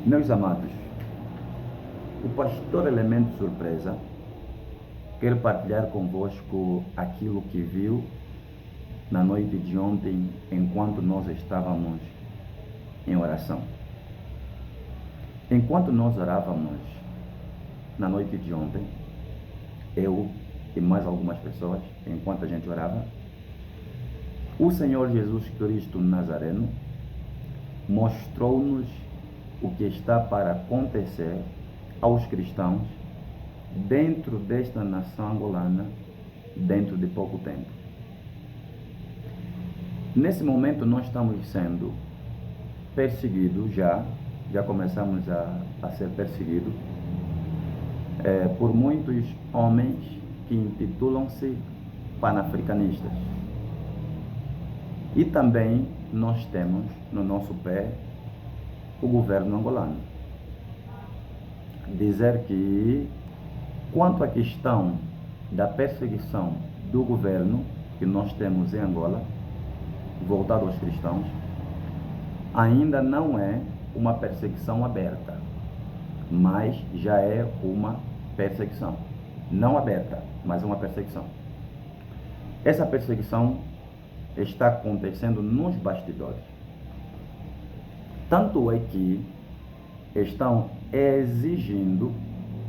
Meus amados, o pastor Elemento Surpresa quer partilhar convosco aquilo que viu na noite de ontem, enquanto nós estávamos em oração. Enquanto nós orávamos na noite de ontem, eu e mais algumas pessoas, enquanto a gente orava, o Senhor Jesus Cristo Nazareno mostrou-nos o que está para acontecer aos cristãos dentro desta nação angolana dentro de pouco tempo. Nesse momento nós estamos sendo perseguidos, já começamos a ser perseguidos por muitos homens que intitulam-se panafricanistas. E também nós temos no nosso pé o governo angolano. Dizer que, quanto à questão da perseguição do governo que nós temos em Angola, voltado aos cristãos, ainda não é uma perseguição aberta, mas já é uma perseguição. Não aberta, mas uma perseguição. Essa perseguição está acontecendo nos bastidores. Tanto é que estão exigindo,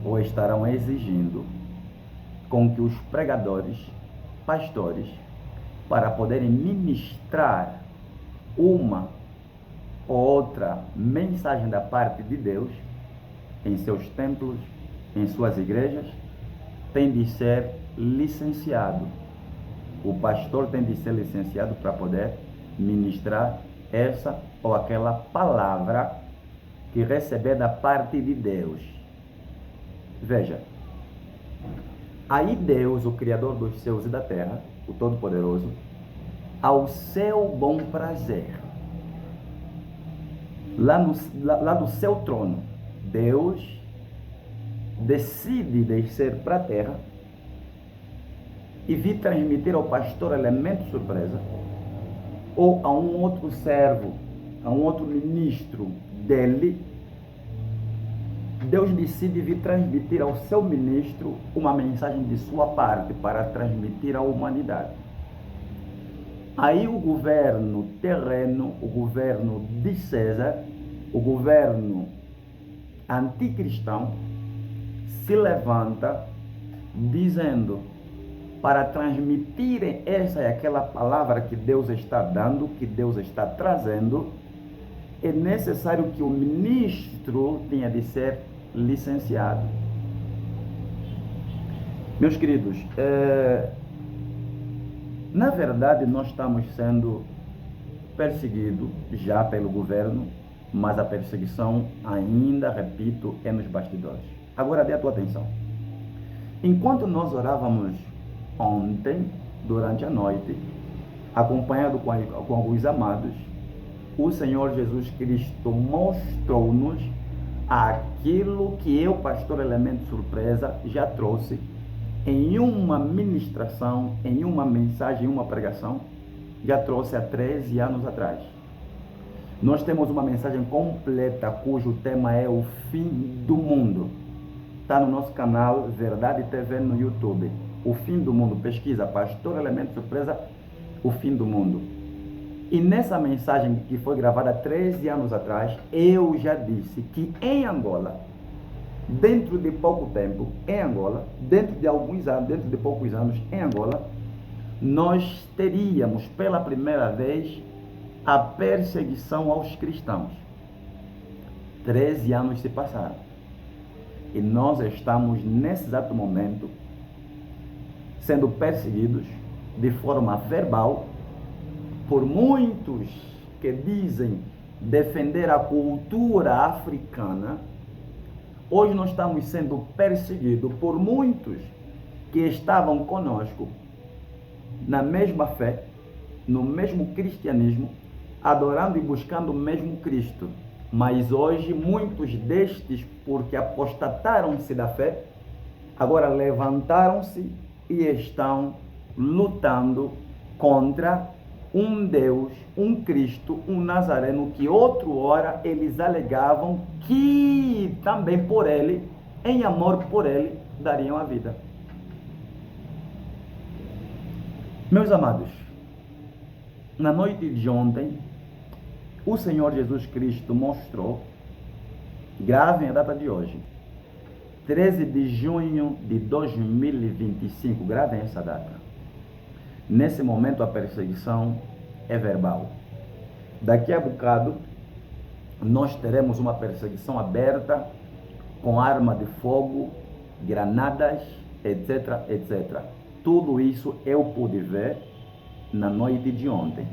ou estarão exigindo, com que os pregadores, pastores, para poderem ministrar uma ou outra mensagem da parte de Deus em seus templos, em suas igrejas, tem de ser licenciado. O pastor tem de ser licenciado para poder ministrar essa ou aquela palavra que receber da parte de Deus. Veja, aí Deus, o Criador dos céus e da terra, o Todo-Poderoso, ao seu bom prazer, lá do seu trono, Deus decide descer para a terra e vir transmitir ao pastor Elemento Surpresa, ou a um outro servo, a um outro ministro dele. Deus decide vir transmitir ao seu ministro uma mensagem de sua parte para transmitir à humanidade. Aí o governo terreno, o governo de César, o governo anticristão, se levanta dizendo: para transmitirem essa e aquela palavra que Deus está dando, que Deus está trazendo, é necessário que o ministro tenha de ser licenciado. Meus queridos, na verdade nós estamos sendo perseguidos já pelo governo, mas a perseguição ainda, repito, é nos bastidores. Agora dê a tua atenção. Enquanto nós orávamos ontem, durante a noite, acompanhado com alguns amados, o Senhor Jesus Cristo mostrou-nos aquilo que eu, pastor Elemento Surpresa, já trouxe em uma ministração, em uma mensagem, em uma pregação, já trouxe há 13 anos atrás. Nós temos uma mensagem completa cujo tema é o fim do mundo. Está no nosso canal Verdade TV no YouTube. O fim do mundo. Pesquisa Pastor Elemento Surpresa, o fim do mundo. E nessa mensagem que foi gravada há 13 anos atrás, eu já disse que em Angola, dentro de pouco tempo, em Angola, dentro de alguns anos, dentro de poucos anos, em Angola, nós teríamos pela primeira vez a perseguição aos cristãos. 13 anos se passaram. E nós estamos, nesse exato momento, sendo perseguidos de forma verbal por muitos que dizem defender a cultura africana. Hoje nós estamos sendo perseguidos por muitos que estavam conosco na mesma fé, no mesmo cristianismo, adorando e buscando o mesmo Cristo. Mas hoje muitos destes, porque apostataram-se da fé, agora levantaram-se e estão lutando contra um Deus, um Cristo, um Nazareno, que outrora eles alegavam que também por ele, em amor por ele, dariam a vida. Meus amados, na noite de ontem, o Senhor Jesus Cristo mostrou, gravem a data de hoje, 13 de junho de 2025, gravem essa data. Nesse momento a perseguição é verbal. Daqui a bocado nós teremos uma perseguição aberta com arma de fogo, granadas, etc, etc. Tudo isso eu pude ver na noite de ontem.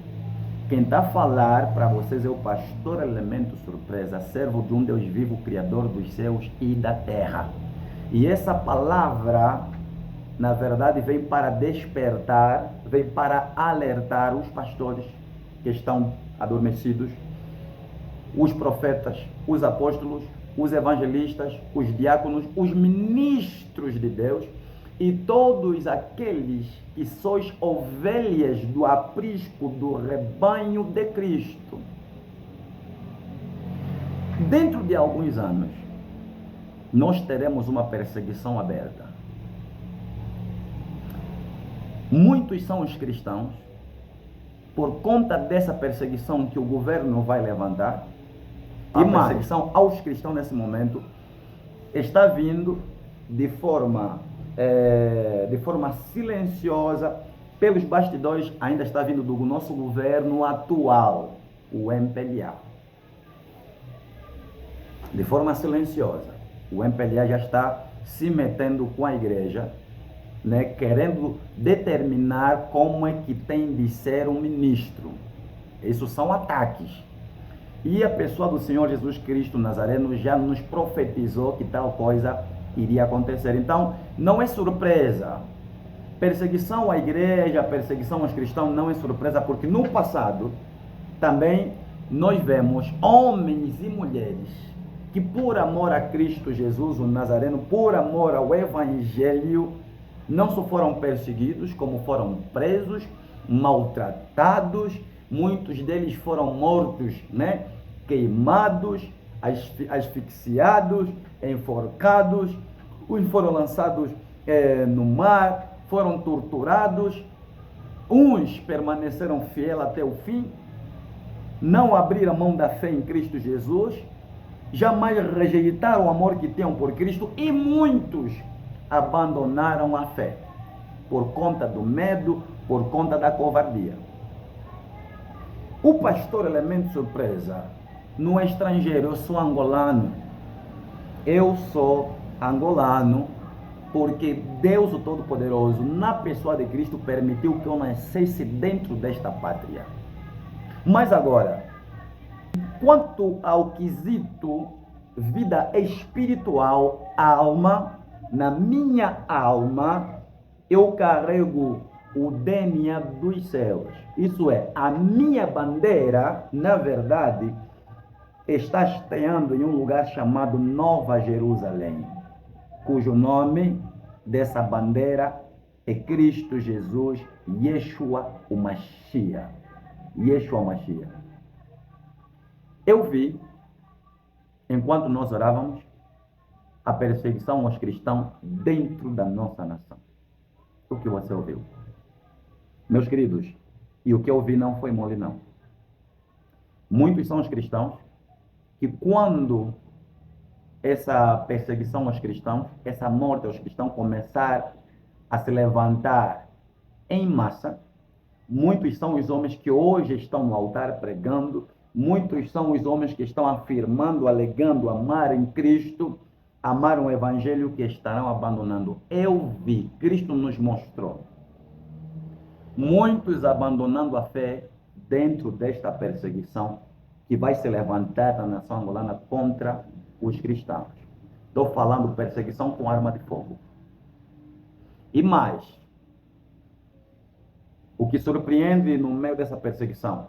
Quem está a falar para vocês é o pastor Elemento Surpresa, servo de um Deus vivo, Criador dos céus e da terra. E essa palavra, na verdade, veio para despertar, veio para alertar os pastores que estão adormecidos, os profetas, os apóstolos, os evangelistas, os diáconos, os ministros de Deus e todos aqueles que sois ovelhas do aprisco do rebanho de Cristo. Dentro de alguns anos, nós teremos uma perseguição aberta. Muitos são os cristãos, por conta dessa perseguição que o governo vai levantar, a perseguição aos cristãos nesse momento está vindo de forma silenciosa, pelos bastidores, ainda está vindo do nosso governo atual, o MPLA. De forma silenciosa, o MPLA já está se metendo com a igreja, né, querendo determinar como é que tem de ser um ministro. Isso são ataques. E a pessoa do Senhor Jesus Cristo Nazareno já nos profetizou que tal coisa iria acontecer. Então, não é surpresa. Perseguição à igreja, perseguição aos cristãos não é surpresa, porque no passado também nós vemos homens e mulheres que por amor a Cristo Jesus, o Nazareno, por amor ao Evangelho, não só foram perseguidos, como foram presos, maltratados, muitos deles foram mortos, né? Queimados, asfixiados, enforcados, uns foram lançados no mar, foram torturados, uns permaneceram fiéis até o fim, não abriram mão da fé em Cristo Jesus, jamais rejeitaram o amor que tinham por Cristo, e muitos abandonaram a fé por conta do medo, por conta da covardia. O pastor Elemento Surpresa não é estrangeiro, eu sou angolano. Eu sou angolano porque Deus, o Todo-Poderoso, na pessoa de Cristo, permitiu que eu nascesse dentro desta pátria. Mas agora, quanto ao quesito vida espiritual, alma, na minha alma, eu carrego o DNA dos céus. Isso é, a minha bandeira, na verdade, está hasteando em um lugar chamado Nova Jerusalém, cujo nome dessa bandeira é Cristo Jesus, Yeshua o Mashiach. Yeshua o Mashiach. Eu vi, enquanto nós orávamos, a perseguição aos cristãos dentro da nossa nação. O que você ouviu? Meus queridos, e o que eu ouvi não foi mole, não. Muitos são os cristãos que quando essa perseguição aos cristãos, essa morte aos cristãos começar a se levantar em massa, muitos são os homens que hoje estão no altar pregando, muitos são os homens que estão afirmando, alegando amar em Cristo, amar um evangelho, que estarão abandonando. Eu vi, Cristo nos mostrou, muitos abandonando a fé dentro desta perseguição que vai se levantar na nação angolana contra os cristãos. Estou falando perseguição com arma de fogo. E mais, o que surpreende no meio dessa perseguição,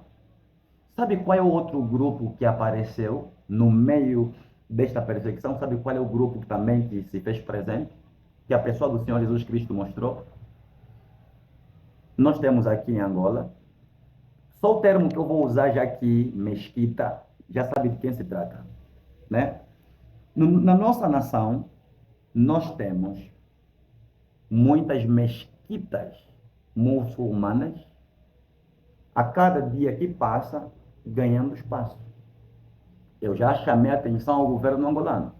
sabe qual é o outro grupo que apareceu no meio desta perseguição? Sabe qual é o grupo que também que se fez presente? Que a pessoa do Senhor Jesus Cristo mostrou? Nós temos aqui em Angola Só o termo que eu vou usar já aqui, mesquita, já sabe de quem se trata, né? Na nossa nação, nós temos muitas mesquitas muçulmanas, a cada dia que passa, ganhando espaço. Eu já chamei a atenção ao governo angolano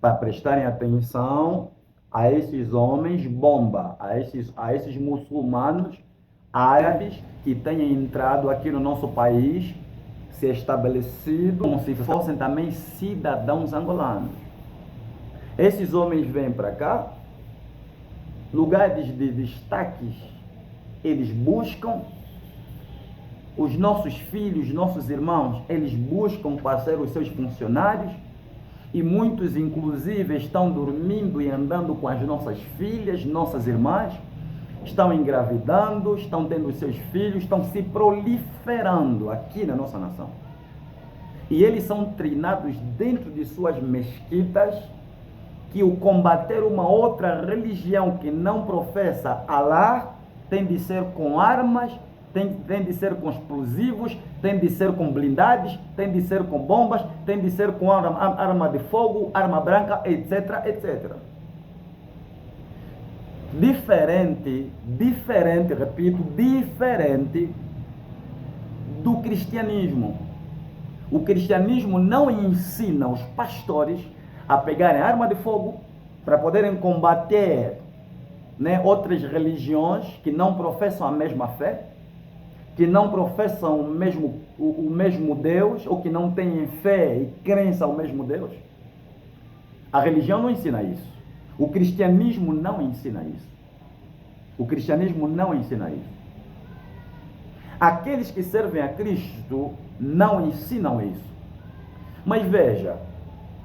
para prestarem atenção a esses homens bomba, a esses muçulmanos árabes que têm entrado aqui no nosso país, se estabelecido como se fossem também cidadãos angolanos. Esses homens vêm para cá, lugares de destaques eles buscam, os nossos filhos, nossos irmãos, eles buscam para ser os seus funcionários, e muitos inclusive estão dormindo e andando com as nossas filhas, nossas irmãs, estão engravidando, estão tendo os seus filhos, estão se proliferando aqui na nossa nação. E eles são treinados dentro de suas mesquitas, que o combater uma outra religião que não professa Alá tem de ser com armas, tem de ser com explosivos, tem de ser com blindados, tem de ser com bombas, tem de ser com arma de fogo, arma branca, etc, etc. Diferente, repito, diferente do cristianismo. O cristianismo não ensina os pastores a pegarem arma de fogo para poderem combater, né, outras religiões que não professam a mesma fé, que não professam o mesmo Deus, ou que não têm fé e crença ao mesmo Deus. A religião não ensina isso. O cristianismo não ensina isso. O cristianismo não ensina isso. Aqueles que servem a Cristo não ensinam isso. Mas veja,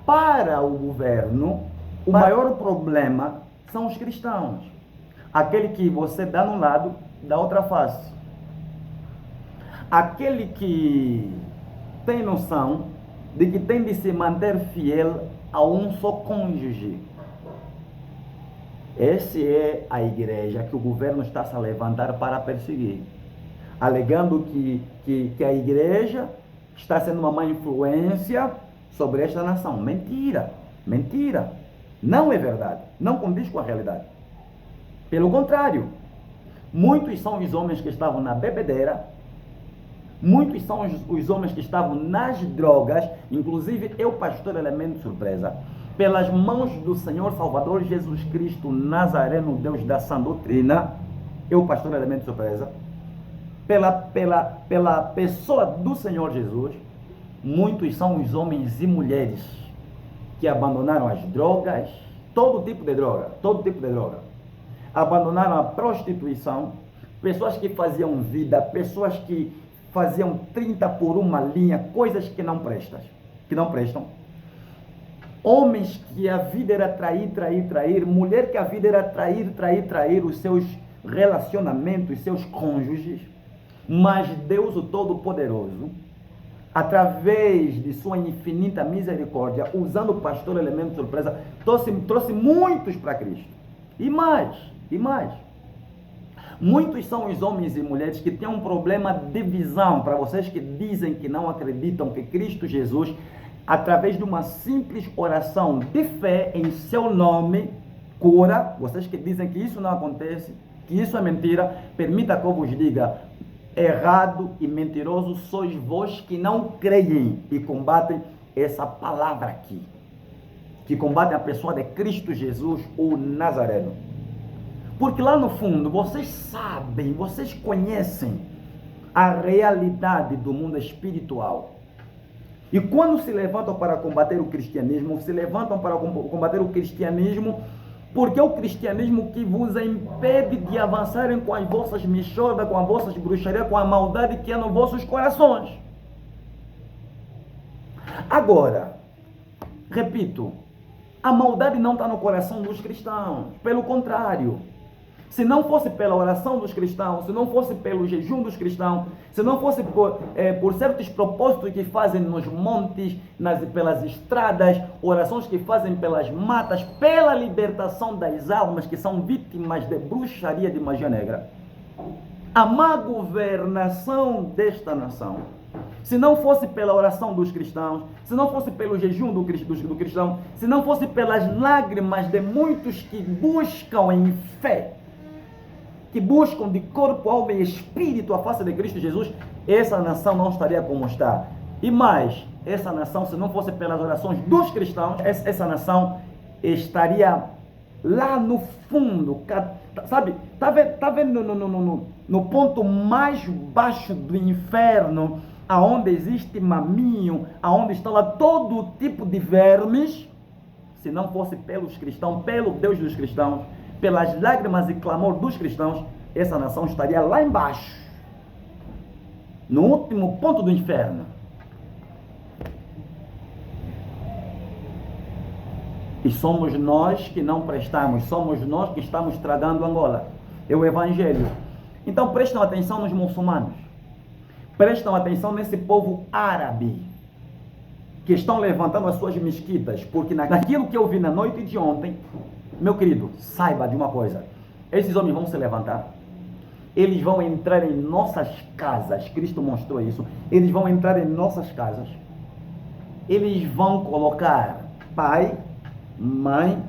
para o governo, o maior problema são os cristãos. Aquele que você dá num lado, da outra face. Aquele que tem noção de que tem de se manter fiel a um só cônjuge. Essa é a igreja que o governo está se a levantar para perseguir, alegando que a igreja está sendo uma má influência sobre esta nação. Mentira, mentira. Não é verdade, não condiz com a realidade. Pelo contrário, muitos são os homens que estavam na bebedeira, muitos são os homens que estavam nas drogas, inclusive eu, pastor Elemento Surpresa, pelas mãos do Senhor Salvador Jesus Cristo Nazareno, Deus da sã doutrina, eu, pastor Elemento Surpresa, pela pessoa do Senhor Jesus, muitos são os homens e mulheres que abandonaram as drogas, todo tipo de droga, abandonaram a prostituição, pessoas que faziam vida, pessoas que faziam 30 por uma linha, coisas que não prestam, homens que a vida era trair, mulher que a vida era trair os seus relacionamentos, seus cônjuges, mas Deus o Todo-Poderoso, através de sua infinita misericórdia, usando o pastor Elemento Surpresa, trouxe muitos para Cristo, e mais, muitos são os homens e mulheres que têm um problema de visão. Para vocês que dizem que não acreditam que Cristo Jesus, através de uma simples oração de fé em seu nome, cura, vocês que dizem que isso não acontece, que isso é mentira, permita que eu vos diga, errado e mentiroso sois vós que não creem e combatem essa palavra aqui, que combatem a pessoa de Cristo Jesus, o Nazareno. Porque lá no fundo, vocês sabem, vocês conhecem a realidade do mundo espiritual. E quando se levantam para combater o cristianismo, se levantam para combater o cristianismo, porque é o cristianismo que vos impede de avançarem com as vossas michordas, com as vossas bruxarias, com a maldade que há nos vossos corações. Agora, repito, a maldade não está no coração dos cristãos, pelo contrário. Se não fosse pela oração dos cristãos, se não fosse pelo jejum dos cristãos, se não fosse por certos propósitos que fazem nos montes, pelas estradas, orações que fazem pelas matas, pela libertação das almas que são vítimas de bruxaria, de magia negra. a má governação desta nação, se não fosse pela oração dos cristãos, se não fosse pelo jejum do cristão, se não fosse pelas lágrimas de muitos que buscam em fé, que buscam de corpo, alma e espírito a face de Cristo Jesus, essa nação não estaria como está. E mais, essa nação, se não fosse pelas orações dos cristãos, essa nação estaria lá no fundo, sabe? Tá vendo no ponto mais baixo do inferno, aonde existe maminho, aonde estão lá todo tipo de vermes. Se não fosse pelos cristãos, pelo Deus dos cristãos, pelas lágrimas e clamor dos cristãos, essa nação estaria lá embaixo, no último ponto do inferno. E somos nós que não prestamos, somos nós que estamos tradando Angola. É o Evangelho. Então prestam atenção nos muçulmanos. Prestam atenção nesse povo árabe, que estão levantando as suas mesquitas, porque naquilo que eu vi na noite de ontem, meu querido, saiba de uma coisa, esses homens vão se levantar, eles vão entrar em nossas casas, Cristo mostrou isso, eles vão entrar em nossas casas, eles vão colocar pai, mãe,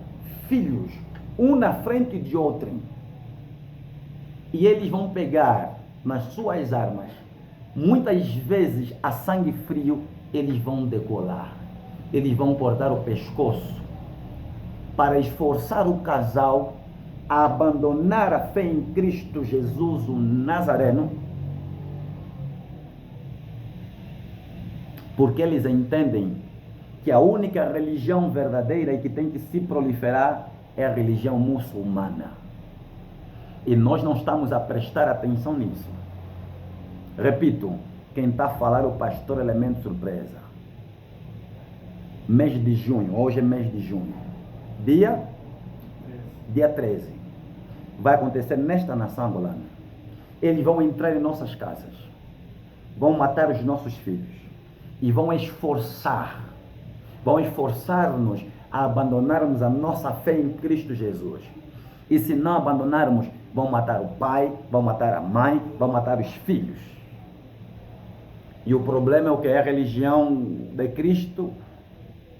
filhos, um na frente de outro, e eles vão pegar nas suas armas, muitas vezes a sangue frio, eles vão degolar, eles vão cortar o pescoço, para esforçar o casal a abandonar a fé em Cristo Jesus, o Nazareno, porque eles entendem que a única religião verdadeira e que tem que se proliferar é a religião muçulmana. E nós não estamos a prestar atenção nisso. Repito, quem está a falar é o pastor Elemento Surpresa. Mês de junho, hoje é mês de junho. Dia 13. Vai acontecer nesta nação angolana. Eles vão entrar em nossas casas, vão matar os nossos filhos e vão esforçar-nos a abandonarmos a nossa fé em Cristo Jesus. E se não abandonarmos, vão matar o pai, vão matar a mãe, vão matar os filhos. E o problema é o que é a religião de Cristo.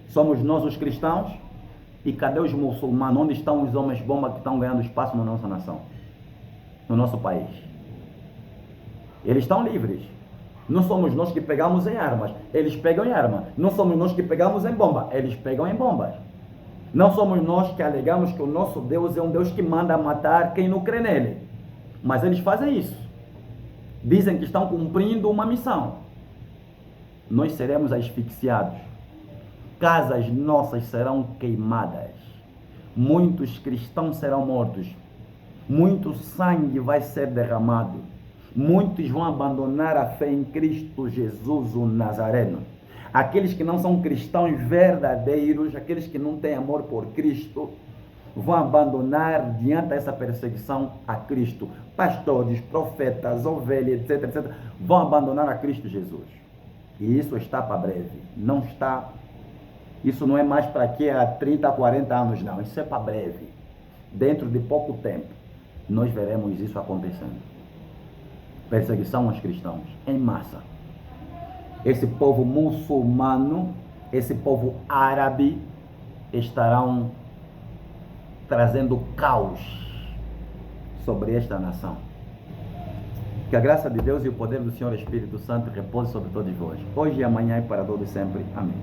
Somos nós os cristãos. E cadê os muçulmanos? Onde estão os homens bomba que estão ganhando espaço na nossa nação? No nosso país? Eles estão livres. Não somos nós que pegamos em armas. Eles pegam em arma. Não somos nós que pegamos em bomba. Eles pegam em bombas. Não somos nós que alegamos que o nosso Deus é um Deus que manda matar quem não crê nele. Mas eles fazem isso. Dizem que estão cumprindo uma missão. Nós seremos asfixiados. Casas nossas serão queimadas, muitos cristãos serão mortos, muito sangue vai ser derramado, muitos vão abandonar a fé em Cristo Jesus, o Nazareno. Aqueles que não são cristãos verdadeiros, aqueles que não têm amor por Cristo, vão abandonar diante dessa perseguição a Cristo. Pastores, profetas, ovelhas, etc, vão abandonar a Cristo Jesus. E isso está para breve, não está. Isso não é mais para aqui há 30, 40 anos, não. Isso é para breve. Dentro de pouco tempo, nós veremos isso acontecendo. Perseguição aos cristãos, em massa. Esse povo muçulmano, esse povo árabe, estarão trazendo caos sobre esta nação. Que a graça de Deus e o poder do Senhor Espírito Santo repouse sobre todos vós, hoje e amanhã e para todos sempre. Amém.